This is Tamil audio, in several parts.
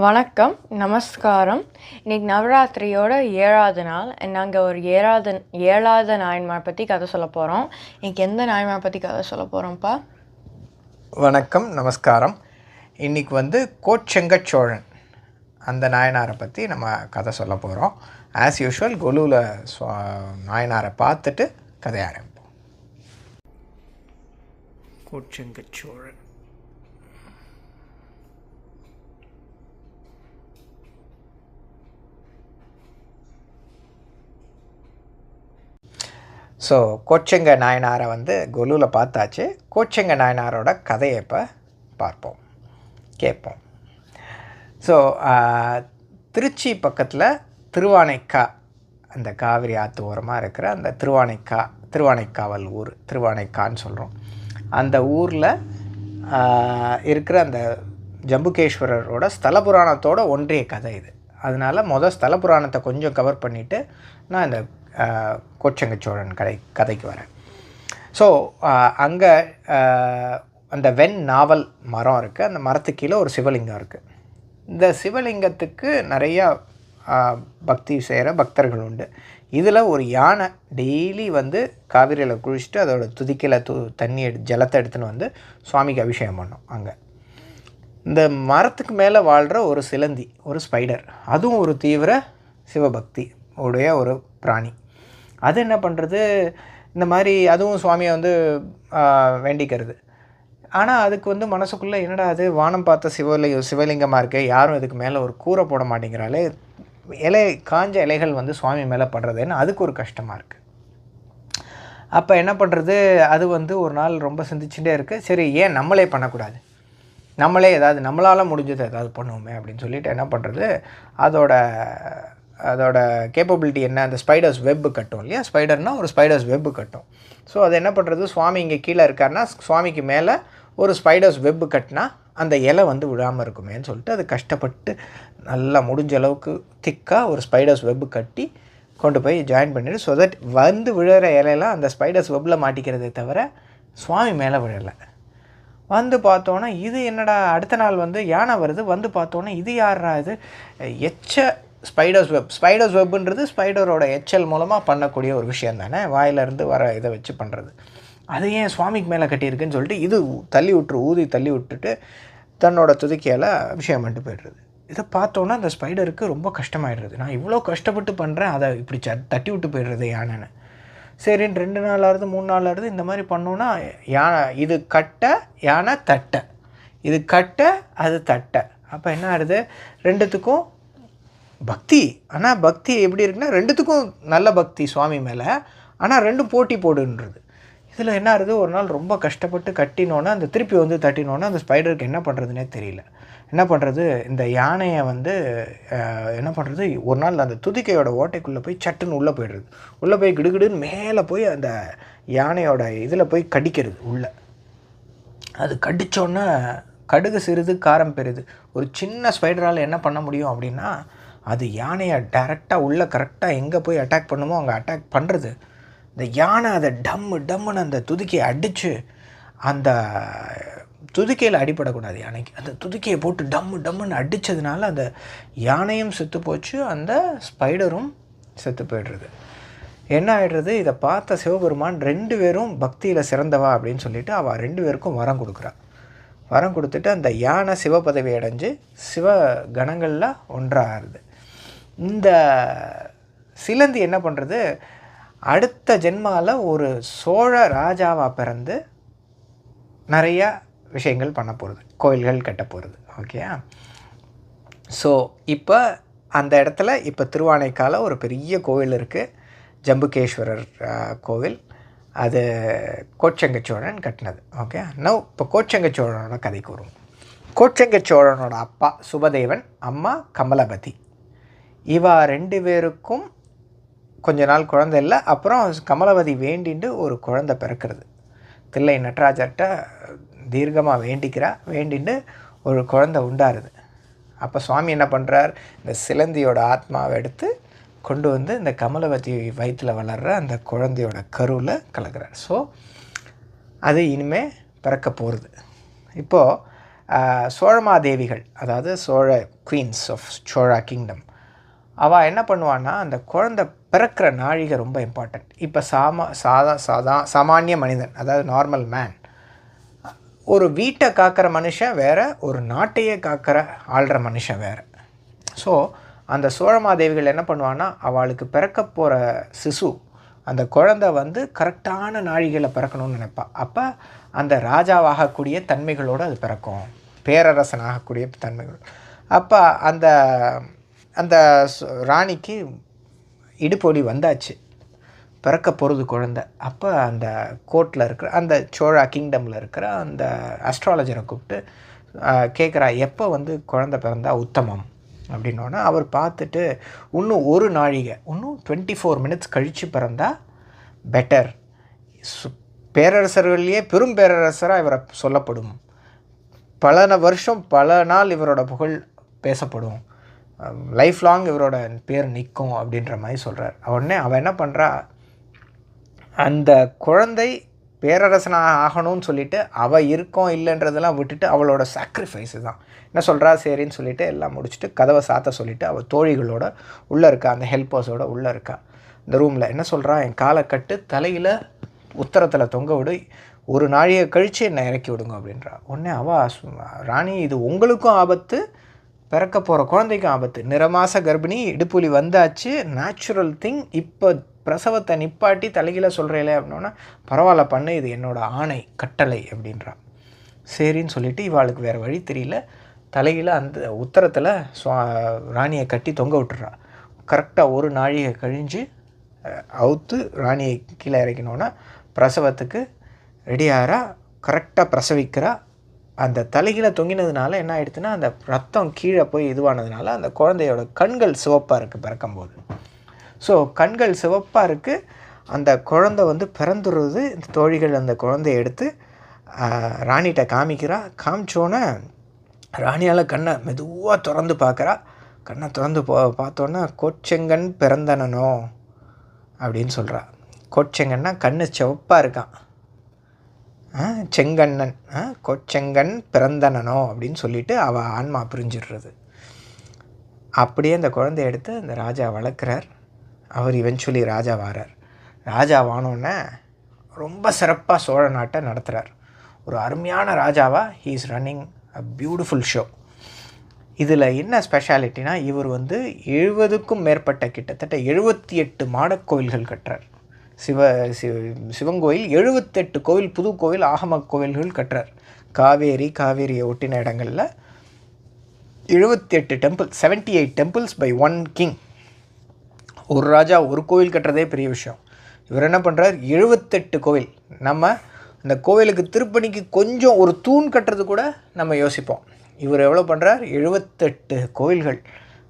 வணக்கம், நமஸ்காரம். இன்னைக்கு நவராத்திரியோட 7வது நாள். நாங்கள் ஒரு ஏழாவது நாயன்மார் பற்றி கதை சொல்ல போகிறோம். இன்னைக்கு எந்த நாயன்மார் பற்றி கதை சொல்ல போகிறோம்ப்பா? வணக்கம், நமஸ்காரம். இன்றைக்கி கோச்செங்க சோழன் அந்த நாயனாரை பற்றி நம்ம கதை சொல்ல போகிறோம். ஆஸ் யூஷுவல் கொலுவில் நாயனாரை பார்த்துட்டு கதை ஆரம்பிப்போம். கோச்செங்க சோழன். ஸோ கோச்செங்க நாயனாரை கொலுவில் பார்த்தாச்சு. கோச்செங்க நாயனாரோட கதையை இப்போ பார்ப்போம், கேட்போம். ஸோ திருச்சி பக்கத்தில் திருவானைக்கா, அந்த காவிரி ஆற்று ஓரமாக இருக்கிற அந்த திருவானைக்காவல் ஊர், திருவானைக்கான்னு சொல்கிறோம். அந்த ஊரில் இருக்கிற அந்த ஜம்புகேஸ்வரரோட ஸ்தல புராணத்தோட ஒன்றிய கதை இது. அதனால் ஸ்தல புராணத்தை கொஞ்சம் கவர் பண்ணிவிட்டு நான் இந்த கோச்செங்க சோழன் கதைக்கு வரேன். ஸோ அங்கே அந்த நாவல் மரம் இருக்குது. அந்த மரத்துக்கு கீழே ஒரு சிவலிங்கம் இருக்குது. இந்த சிவலிங்கத்துக்கு நிறையா பக்தி செய்கிற பக்தர்கள் உண்டு. இதில் ஒரு யானை டெய்லி காவிரியில் குளிச்சுட்டு அதோட துதிக்கையில் தண்ணி ஜலத்தை எடுத்துன்னு சுவாமிக்கு அபிஷேகம் பண்ணோம். அங்கே இந்த மரத்துக்கு மேலே வாழ்கிற ஒரு சிலந்தி, ஒரு ஸ்பைடர், அதுவும் ஒரு தீவிர சிவபக்தி உடைய ஒரு பிராணி. அது என்ன பண்ணுறது, இந்த மாதிரி அதுவும் சுவாமியை வேண்டிக்கிறது. ஆனால் அதுக்கு மனசுக்குள்ளே என்னடா அது வானம் பார்த்த சிவலிங்கமாக இருக்குது, யாரும் இதுக்கு மேலே ஒரு கூரை போட மாட்டேங்கிறாலே, காஞ்ச இலைகள் சுவாமி மேலே படுறதுன்னு அதுக்கு ஒரு கஷ்டமாக இருக்குது. அப்போ என்ன பண்ணுறது, அது ஒரு நாள் ரொம்ப சிந்திச்சுட்டே இருக்குது. சரி, ஏன் நம்மளே பண்ணக்கூடாது, நம்மளே ஏதாவது நம்மளால் முடிஞ்சது ஏதாவது பண்ணுவோமே அப்படின்னு சொல்லிட்டு என்ன பண்ணுறது, அதோட கேப்பபிலிட்டி என்ன, அந்த ஸ்பைடர்ஸ் வெப்பு கட்டும் இல்லையா, ஸ்பைடர்னால் ஒரு ஸ்பைடர்ஸ் வெப்பு கட்டும். ஸோ அது என்ன பண்ணுறது, சுவாமி இங்கே கீழே இருக்காருன்னா சுவாமிக்கு மேலே ஒரு ஸ்பைடர்ஸ் வெப்பு கட்டினா அந்த இலை விழாமல் இருக்குமேன்னு சொல்லிட்டு அது கஷ்டப்பட்டு நல்லா முடிஞ்ச அளவுக்கு திக்காக ஒரு ஸ்பைடர்ஸ் வெப்பு கட்டி கொண்டு போய் ஜாயின் பண்ணிவிட்டு, ஸோ தட் விழுற இலையெல்லாம் அந்த ஸ்பைடர்ஸ் வெப்பில் மாட்டிக்கிறதே தவிர சுவாமி மேலே விழலை. பார்த்தோன்னா இது என்னடா, அடுத்த நாள் யானை வருது, பார்த்தோன்னா இது யாரா, இது ஸ்பைடர்ஸ் வெப்புன்றது ஸ்பைடரோட எச்சல் மூலமாக பண்ணக்கூடிய ஒரு விஷயம் தானே, வாயிலிருந்து வர இதை வச்சு பண்ணுறது. அது ஏன் சுவாமிக்கு மேலே கட்டியிருக்குன்னு சொல்லிட்டு இது ஊதி தள்ளி விட்டுட்டு தன்னோட துதிக்கையால் அபிஷேகம் பண்ணிட்டு போய்டுறது. இதை பார்த்தோன்னா அந்த ஸ்பைடருக்கு ரொம்ப கஷ்டமாயிடுறது. நான் இவ்வளோ கஷ்டப்பட்டு பண்ணுறேன், அதை இப்படி தட்டி விட்டு போய்டுறது யானைன்னு. சரின்னு 2 நாள் ஆகுது, 3 நாள் ஆகுது. இந்த மாதிரி பண்ணோன்னா யானை இது கட்ட, யானை தட்டை, இது கட்ட, அது தட்டை. அப்போ என்ன ஆகுது, ரெண்டுத்துக்கும் பக்தி. ஆனால் பக்தி எப்படி இருக்குன்னா, ரெண்டுத்துக்கும் நல்ல பக்தி சுவாமி மேலே, ஆனால் ரெண்டும் போட்டி போடுன்றது. இதில் என்ன ஆகுது, ஒரு நாள் ரொம்ப கஷ்டப்பட்டு கட்டினோன்னே அந்த திருப்பி தட்டினோன்னே அந்த ஸ்பைடருக்கு என்ன பண்ணுறதுனே தெரியல. என்ன பண்ணுறது, இந்த யானையை என்ன பண்ணுறது, ஒரு நாள் அந்த துதிக்கையோட ஓட்டைக்குள்ளே போய் சட்டுன்னு உள்ளே போய்டுறது. உள்ளே போய் கிடுகிடுன்னு மேலே போய் அந்த யானையோட இதில் போய் கடிக்கிறது உள்ளே. அது கடித்தோன்னே கடுகு சிறிது காரம் பெறுது. ஒரு சின்ன ஸ்பைடரால் என்ன பண்ண முடியும் அப்படின்னா, அது யானையை டைரெக்டாக உள்ளே கரெக்டாக எங்கே போய் அட்டாக் பண்ணுமோ அங்கே அட்டாக் பண்ணுறது. இந்த யானை அதை டம்முன்னு அந்த துதிக்கையை அடித்து, அந்த துதிக்கையில் அடிப்படக்கூடாது யானைக்கு, அந்த துதிக்கையை போட்டு டம்முன்னு அடித்ததுனால அந்த யானையும் செத்து போச்சு, அந்த ஸ்பைடரும் செத்து போய்டுறது. என்ன ஆகிடுறது, இதை பார்த்த சிவபெருமான் 2 பேரும் பக்தியில் சிறந்தவா அப்படின்னு சொல்லிவிட்டு அவள் 2 பேருக்கும் வரம் கொடுக்குறா. வரம் கொடுத்துட்டு அந்த யானை சிவபதவி அடைஞ்சு சிவ கணங்களில் ஒன்றாகிறது. இந்த சிலந்தி என்ன பண்ணுறது, அடுத்த ஜென்மாவில் ஒரு சோழ ராஜாவாக பிறந்து நிறையா விஷயங்கள் பண்ண போகிறது, கோயில்கள் கட்ட போகிறது. ஓகேயா. ஸோ இப்போ அந்த இடத்துல இப்போ திருவானைக்கால ஒரு பெரிய கோவில் இருக்குது, ஜம்புகேஸ்வரர் கோவில். அது கோச்செங்க சோழன் கட்டினது. ஓகே. இப்போ கோச்செங்க சோழனோட கதைக்கு வருவோம். கோச்செங்க சோழனோட அப்பா சுபதேவன், அம்மா கமலபதி. இவா 2 பேருக்கும் கொஞ்ச நாள் குழந்தை இல்லை. அப்புறம் கமலபதி வேண்டிட்டு ஒரு குழந்தை பிறக்கிறது. தில்லை நடராஜர்கிட்ட தீர்க்கமாக வேண்டிட்டு ஒரு குழந்தை உண்டாருது. அப்போ சுவாமி என்ன பண்ணுறார், இந்த சிலந்தியோட ஆத்மாவை எடுத்து கொண்டு இந்த கமலவதி வயிற்றில் வளர்கிற அந்த குழந்தையோட கருவில் கலக்கிறார். ஸோ அது இனிமேல் பிறக்க போகிறது. இப்போது சோழமாதேவிகள், அதாவது Chola queens of Chola kingdom, அவள் என்ன பண்ணுவான்னா அந்த குழந்தை பிறக்கிற நாழிகை ரொம்ப இம்பார்ட்டண்ட். இப்போ சாமானிய மனிதன், அதாவது நார்மல் மேன், ஒரு வீட்டை காக்கிற மனுஷன் வேறு, ஒரு நாட்டையே ஆள்ற மனுஷன் வேறு. ஸோ அந்த சோழமாதேவிகள் என்ன பண்ணுவான்னா அவளுக்கு பிறக்க போகிற சிசு, அந்த குழந்தை வந்து கரெக்டான நாழிகையில் பிறக்கணும்னு நினைப்பாள். அப்போ அந்த ராஜாவாகக்கூடிய தன்மைகளோடு அது பிறக்கும், பேரரசனாகக்கூடிய தன்மைகள். அப்போ அந்த அந்த ராணிக்கு இடுப்பொலி வந்தாச்சு, பிறக்க போகிறது குழந்தை. அப்போ அந்த கோர்ட்டில் இருக்கிற அந்த சோழா கிங்டமில் இருக்கிற அந்த அஸ்ட்ராலஜரை கூப்பிட்டு கேட்குறா, எப்போ வந்து குழந்தை பிறந்தா உத்தமம் அப்படின்னோடனே அவர் பார்த்துட்டு, இன்னும் ஒரு நாழிகை, இன்னும் 24 மினிட்ஸ் கழித்து பிறந்தா பெட்டர், பேரரசர்கள்லேயே பெரும் பேரரசராக இவரை சொல்லப்படும், பல வருஷம் பல நாள் இவரோட புகழ் பேசப்படும், லைஃப் லாங் இவரோட பேர் நிற்கும் அப்படின்ற மாதிரி சொல்கிறார். உடனே அவன் என்ன பண்ணுறா, அந்த குழந்தை பேரரசனாக ஆகணும்னு சொல்லிவிட்டு அவள் இருக்கோம் இல்லைன்றதெல்லாம் விட்டுட்டு அவளோட சாக்ரிஃபைஸு தான் என்ன சொல்கிறா, சரின்னு சொல்லிவிட்டு எல்லாம் முடிச்சுட்டு கதவை சாத்த சொல்லிவிட்டு அவள் தோழிகளோட உள்ளே இருக்கா, அந்த ஹெல்ப்பர்ஸோட உள்ளே இருக்கா. இந்த ரூமில் என்ன சொல்கிறா, என் காலை கட்டு தலையில் உத்தரத்தில் தொங்க விடு, ஒரு நாழிகை கழித்து என்னை இறக்கி விடுங்க அப்படின்றா. உடனே ராணி, இது உங்களுக்கும் ஆபத்து, பிறக்க போகிற குழந்தைக்கும் ஆபத்து, நிறமாச கர்ப்பிணி, இடுப்புலி வந்தாச்சு, நேச்சுரல் திங், இப்போ பிரசவத்தை நிப்பாட்டி தலைகீழ சொல்கிறேலே அப்படின்னா, பரவாயில்ல பண்ணு, இது என்னோடய ஆணை கட்டளை அப்படின்றா. சரின்னு சொல்லிவிட்டு இவாளுக்கு வேறு வழி தெரியல, தலைகீழ அந்த உத்தரத்தில் ராணியை கட்டி தொங்க விட்டுறா. கரெக்டாக ஒரு நாழிகை கழிஞ்சு அவுத்து ராணியை கீழே இறக்கணுன்னா பிரசவத்துக்கு ரெடியாகிறா, கரெக்டாக பிரசவிக்கிறா. அந்த தலைகீழ தொங்கினதுனால என்ன ஆகிடுதுன்னா, அந்த ரத்தம் கீழே போய் இதுவானதுனால அந்த குழந்தையோட கண்கள் சிவப்பாக இருக்குது பிறக்கும்போது. ஸோ கண்கள் சிவப்பாக இருக்குது, அந்த குழந்தை வந்து பிறந்துடுறது. இந்த தோழிகள் அந்த குழந்தைய எடுத்து ராணிகிட்ட காமிச்சோன்னே ராணியால் கண்ணை மெதுவாக திறந்து பார்க்குறா. கண்ணை திறந்து பார்த்தோன்னே கோச்செங்கன் பிறந்தனனோ அப்படின்னு சொல்கிறா. கோச்செங்கன்னா கண்ணு சிவப்பாக இருக்கான், செங்கண்ணன், கோச்செங்கன் பிறந்தனனோ அப்படின்னு சொல்லிவிட்டு அவள் ஆன்மா பிரிஞ்சிடுறது. அப்படியே அந்த குழந்தைய எடுத்து அந்த ராஜா வளர்க்குறார். அவர் இவென்ச்சுவலி ராஜா வாரார். ராஜா வானோன்னே ரொம்ப சிறப்பாக சோழ நாட்டை நடத்துகிறார். ஒரு அருமையான ராஜாவாக he is running a beautiful show. இதில் என்ன ஸ்பெஷாலிட்டினா, இவர் வந்து 70க்கும் மேற்பட்ட கிட்டத்தட்ட 78 மாடக் கோவில்கள் கட்டுறார். சிவங்கோயில் 78 கோவில், புது கோவில், ஆகம கோவில்கள் கட்டுறார். காவேரியை ஒட்டின இடங்களில் 78 temple, 78 temples by one king. ஒரு ராஜா ஒரு கோவில் கட்டுறதே பெரிய விஷயம். இவர் என்ன பண்ணுறார், 78 கோவில். நம்ம இந்த கோவிலுக்கு திருப்பணிக்கு கொஞ்சம் ஒரு தூண் கட்டுறது கூட நம்ம யோசிப்போம். இவர் எவ்வளோ பண்ணுறார், 78 கோவில்கள்,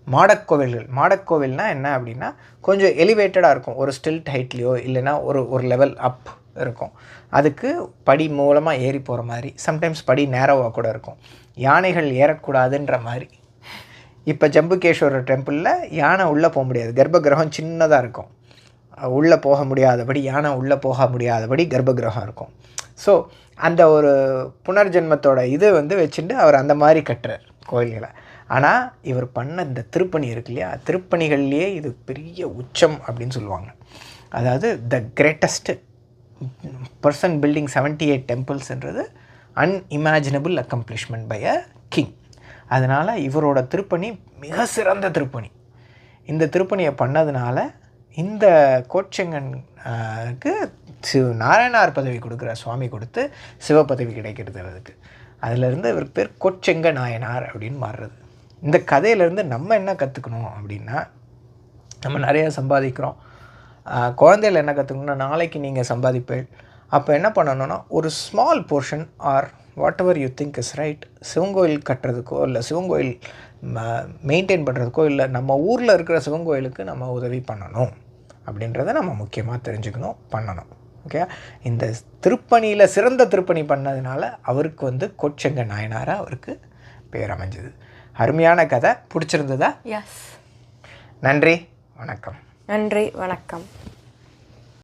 மாடக்கோவில்கள். மாடக்கோவில்னால் என்ன அப்படின்னா, கொஞ்சம் எலிவேட்டடாக இருக்கும், ஒரு ஸ்டில்ட் ஹைட்லேயோ இல்லைன்னா ஒரு லெவல் அப் இருக்கும், அதுக்கு படி மூலமாக ஏறி போகிற மாதிரி, சம்டைம்ஸ் படி நேரோவாக கூட இருக்கும், யானைகள் ஏறக்கூடாதுன்ற மாதிரி. இப்போ ஜம்புகேஸ்வரர் டெம்பிளில் யானை உள்ளே போக முடியாது, கர்ப்ப கிரகம் சின்னதாக இருக்கும், உள்ளே போக முடியாதபடி, யானை உள்ளே போக முடியாதபடி கர்ப்ப கிரகம் இருக்கும். ஸோ அந்த ஒரு புனர்ஜென்மத்தோட இது வந்து வச்சுட்டு அவர் அந்த மாதிரி கட்டுறார் கோயில்களை. ஆனால் இவர் பண்ண இந்த திருப்பணி இருக்கு இல்லையா, திருப்பணிகள்லேயே இது பெரிய உச்சம் அப்படின்னு சொல்லுவாங்க. அதாவது த கிரேட்டஸ்ட் பர்சன் பில்டிங் 78 டெம்பிள்ஸ்ன்றது unimaginable accomplishment by a king. அதனால் இவரோட திருப்பணி மிக சிறந்த திருப்பணி. இந்த திருப்பணியை பண்ணதுனால இந்த கோச்செங்கனுக்கு நாராயணார் பதவி கொடுக்குற சுவாமி கொடுத்து சிவபதவி கிடைக்கிறது அதுக்கு. அதிலிருந்து இவருக்கு பேர் கோச்செங்க நாயனார் அப்படின்னு மாறுறது. இந்த கதையிலேருந்து நம்ம என்ன கற்றுக்கணும் அப்படின்னா, நம்ம நிறையா சம்பாதிக்கிறோம், குழந்தைகள் என்ன கற்றுக்கணும்னா, நாளைக்கு நீங்கள் சம்பாதிப்பேன், அப்போ என்ன பண்ணணும்னா ஒரு small portion or whatever you think is right, சிவங்கோயில் கட்டுறதுக்கோ இல்லை சிவங்கோயில் மெயின்டைன் பண்ணுறதுக்கோ இல்லை நம்ம ஊரில் இருக்கிற சிவங்கோயிலுக்கு நம்ம உதவி பண்ணணும் அப்படின்றத நம்ம முக்கியமாக தெரிஞ்சுக்கணும், பண்ணணும். ஓகே, இந்த திருப்பணியில் சிறந்த திருப்பணி பண்ணதுனால அவருக்கு வந்து கோச்செங்க நாயனாராக அவருக்கு பேர் அமைஞ்சது. அருமையான கதை, பிடிச்சிருந்ததா? எஸ். நன்றி, வணக்கம். நன்றி, வணக்கம்.